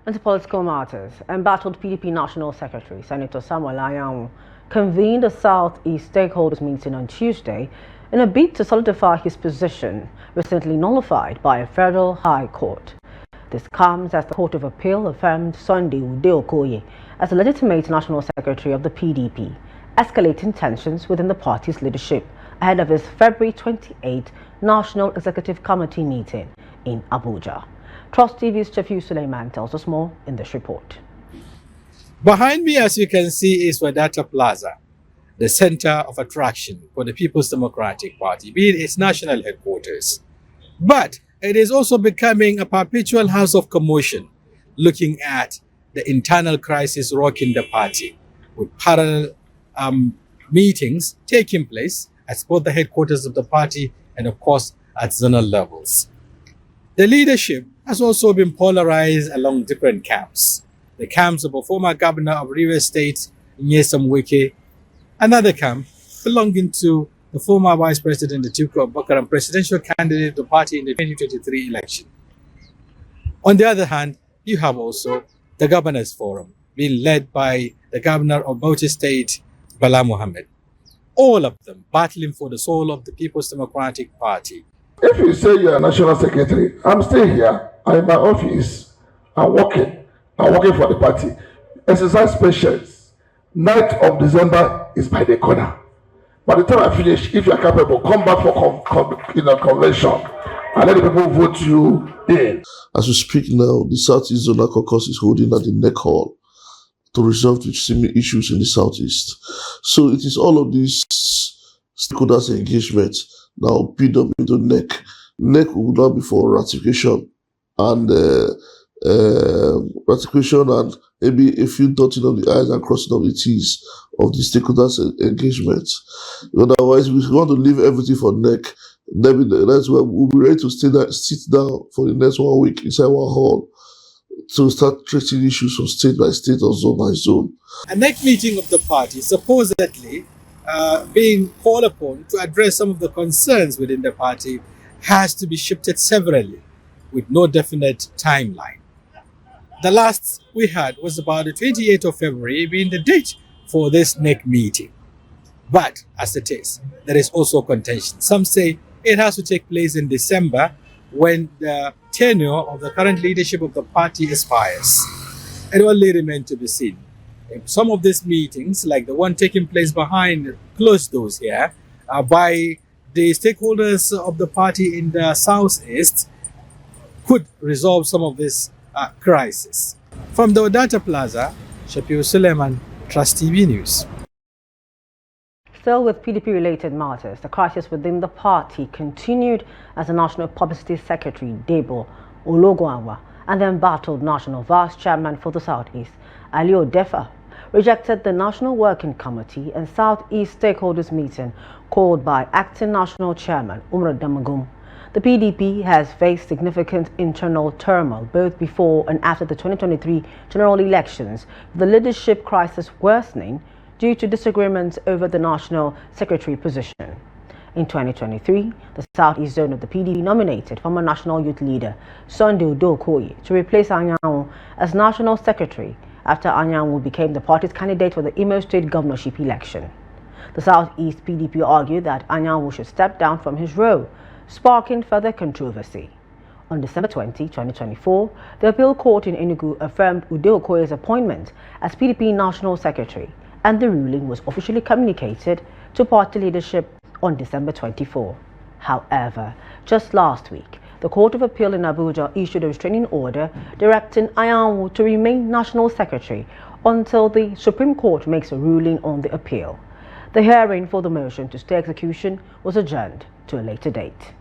Into political matters, Embattled PDP National Secretary Senator Samuel Anyanwu convened a Southeast stakeholders meeting on Tuesday in a bid to solidify his position, recently nullified by a federal high court. This comes as the Court of Appeal affirmed Sunday Okoye as the legitimate national secretary of the PDP, escalating tensions within the party's leadership ahead of his February 28 National Executive Committee meeting in Abuja. Trust TV's Shafiu Suleiman tells us more in this report. Behind me, as you can see, is Wadata Plaza, the center of attraction for the People's Democratic Party, being its national headquarters. But it is also becoming a perpetual house of commotion, looking at the internal crisis rocking the party, with parallel meetings taking place at both the headquarters of the party and, of course, at zonal levels. The leadership has also been polarized along different camps. The camps of a former governor of Rivers State, Nyesom Wike, another camp belonging to the former Vice President Atiku Abubakar and presidential candidate of the party in the 2023 election. On the other hand, you have also the Governors Forum, being led by the governor of Bauchi State, Bala Mohammed. All of them battling for the soul of the People's Democratic Party. If you say you're a national secretary, I'm still here. I'm in my office. I'm working for the party. Exercise patience. 9th of December is by the corner. By the time I finish, if you're capable, come back for convention and let the people vote you in. As we speak now, the Southeast Zonal Caucus is holding at the Neck Hall to resolve the similar issues in the Southeast. So it is all of these stakeholders engagement now build up into NEC. NEC will now be for ratification and maybe a few dotting of the I's and crossing of the T's of the stakeholders engagement. Otherwise, we want to leave everything for NEC. That's why we'll be ready to sit down for the next 1 week inside one hall to start treating issues from state by state or zone by zone. A NEC meeting of the party supposedly being called upon to address some of the concerns within the party has to be shifted severally with no definite timeline. The last we had was about the 28th of February being the date for this NEC meeting. But as it is, there is also contention. Some say it has to take place in December when the tenure of the current leadership of the party expires. It only remains to be seen. If some of these meetings, like the one taking place behind closed doors here, by the stakeholders of the party in the Southeast, could resolve some of this crisis. From the Wadata Plaza, Shafiu Suleiman, Trust TV News. Still with PDP-related matters, the crisis within the party continued as the National Publicity Secretary, Debo Ologunwa, and the Embattled National Vice Chairman for the Southeast, Ali Odefa, rejected the National Working Committee and Southeast Stakeholders meeting called by Acting National Chairman Umar Damagum. The PDP has faced significant internal turmoil both before and after the 2023 general elections, with the leadership crisis worsening due to disagreements over the national secretary position. In 2023, the Southeast Zone of the PDP nominated former National Youth Leader Sunday Okoye to replace Anyanwu as National Secretary after Anyanwu became the party's candidate for the Imo State governorship election. The Southeast PDP argued that Anyanwu should step down from his role, sparking further controversy. On December 20, 2024, the appeal court in Enugu affirmed Okoye's appointment as PDP National Secretary, and the ruling was officially communicated to party leadership on December 24. However, just last week, the Court of Appeal in Abuja issued a restraining order directing Anyanwu to remain National Secretary until the Supreme Court makes a ruling on the appeal. The hearing for the motion to stay execution was adjourned to a later date.